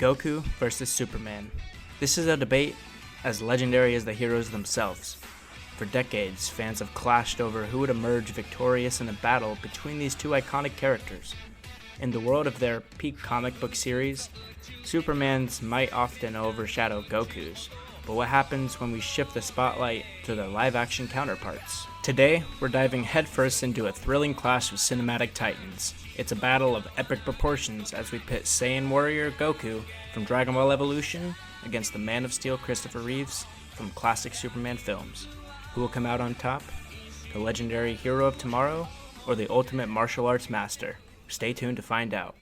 Goku versus Superman. This is a debate as legendary as the heroes themselves. For decades, fans have clashed over who would emerge victorious in a battle between these two iconic characters. In the world of their peak comic book series, Superman's might often overshadow Goku's, but what happens when we shift the spotlight to their live-action counterparts? Today, we're diving headfirst into a thrilling clash of cinematic titans. It's a battle of epic proportions as we pit Saiyan warrior Goku from Dragon Ball Evolution against the Man of Steel Christopher Reeves from classic Superman films. Who will come out on top? The legendary hero of tomorrow, or the ultimate martial arts master? Stay tuned to find out.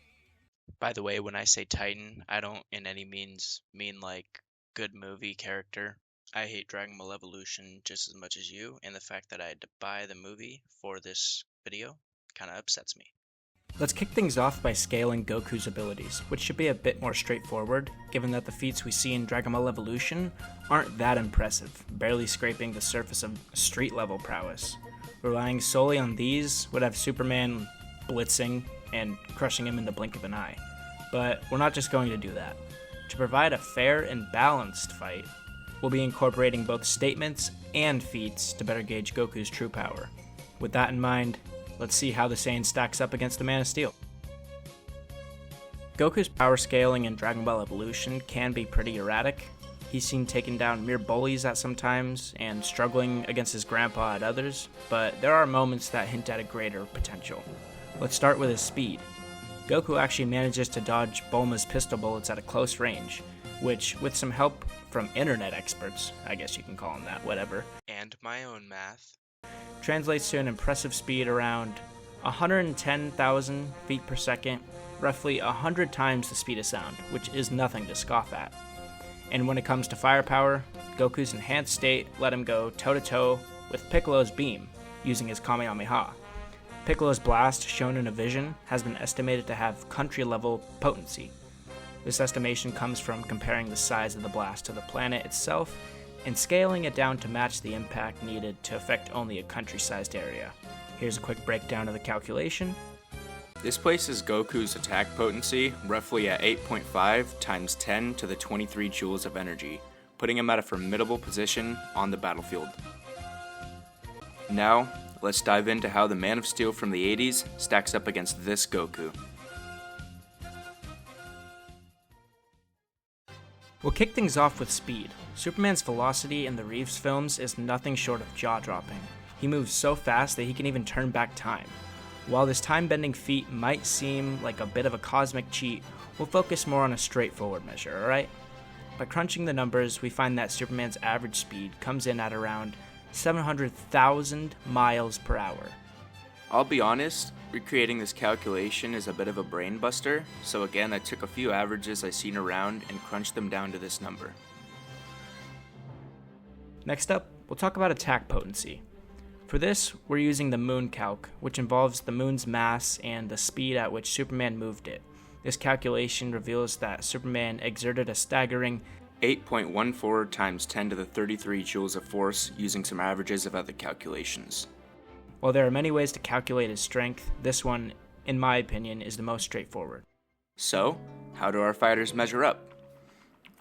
By the way, when I say Titan, I don't in any means mean like good movie character. I hate Dragon Ball Evolution just as much as you, and the fact that I had to buy the movie for this video kind of upsets me. Let's kick things off by scaling Goku's abilities, which should be a bit more straightforward, given that the feats we see in Dragon Ball Evolution aren't that impressive, barely scraping the surface of street-level prowess. Relying solely on these would have Superman blitzing and crushing him in the blink of an eye. But we're not just going to do that. To provide a fair and balanced fight, we'll be incorporating both statements and feats to better gauge Goku's true power. With that in mind, let's see how the Saiyan stacks up against the Man of Steel. Goku's power scaling in Dragon Ball Evolution can be pretty erratic. He's seen taking down mere bullies at some times and struggling against his grandpa at others, but there are moments that hint at a greater potential. Let's start with his speed. Goku actually manages to dodge Bulma's pistol bullets at a close range, which, with some help from internet experts, I guess you can call them that, whatever, And my own math. translates to an impressive speed around 110,000 feet per second, roughly 100 times the speed of sound, which is nothing to scoff at. And when it comes to firepower, Goku's enhanced state let him go toe-to-toe with Piccolo's beam, using his Kamehameha. Piccolo's blast, shown in a vision, has been estimated to have country-level potency. This estimation comes from comparing the size of the blast to the planet itself and scaling it down to match the impact needed to affect only a country-sized area. Here's a quick breakdown of the calculation. This places Goku's attack potency roughly at 8.5 times 10 to the 23 joules of energy, putting him at a formidable position on the battlefield. Now, let's dive into how the Man of Steel from the 80s stacks up against this Goku. We'll kick things off with speed. Superman's velocity in the Reeves films is nothing short of jaw-dropping. He moves so fast that he can even turn back time. While this time-bending feat might seem like a bit of a cosmic cheat, we'll focus more on a straightforward measure, alright? By crunching the numbers, we find that Superman's average speed comes in at around 700,000 miles per hour. I'll be honest, recreating this calculation is a bit of a brain buster, so again I took a few averages I seen around and crunched them down to this number. Next up, we'll talk about attack potency. For this, we're using the moon calc, which involves the moon's mass and the speed at which Superman moved it. This calculation reveals that Superman exerted a staggering 8.14 times 10 to the 33 joules of force using some averages of other calculations. While there are many ways to calculate his strength, this one, in my opinion, is the most straightforward. So, how do our fighters measure up?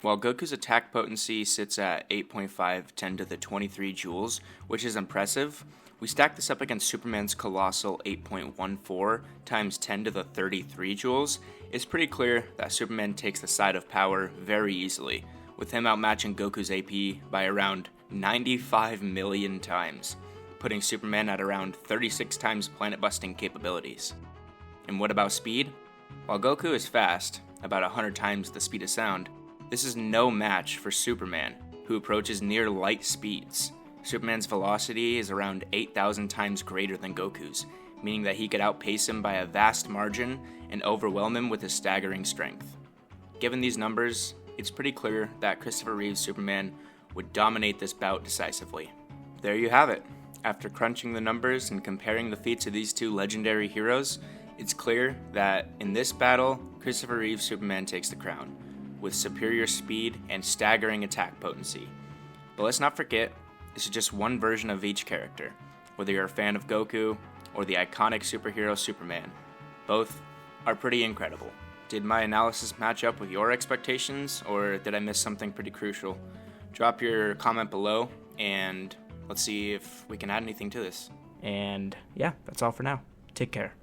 While Goku's attack potency sits at 8.5 10 to the 23 joules, which is impressive, we stack this up against Superman's colossal 8.14 times 10 to the 33 joules. It's pretty clear that Superman takes the side of power very easily, with him outmatching Goku's AP by around 95 million times, putting Superman at around 36 times planet-busting capabilities. And what about speed? While Goku is fast, about 100 times the speed of sound, this is no match for Superman, who approaches near light speeds. Superman's velocity is around 8,000 times greater than Goku's, meaning that he could outpace him by a vast margin and overwhelm him with his staggering strength. Given these numbers, it's pretty clear that Christopher Reeve's Superman would dominate this bout decisively. There you have it. After crunching the numbers and comparing the feats of these two legendary heroes, it's clear that in this battle, Christopher Reeve's Superman takes the crown, with superior speed and staggering attack potency. But let's not forget, this is just one version of each character, whether you're a fan of Goku or the iconic superhero Superman. Both are pretty incredible. Did my analysis match up with your expectations, or did I miss something pretty crucial? Drop your comment below, and let's see if we can add anything to this. And yeah, that's all for now. Take care.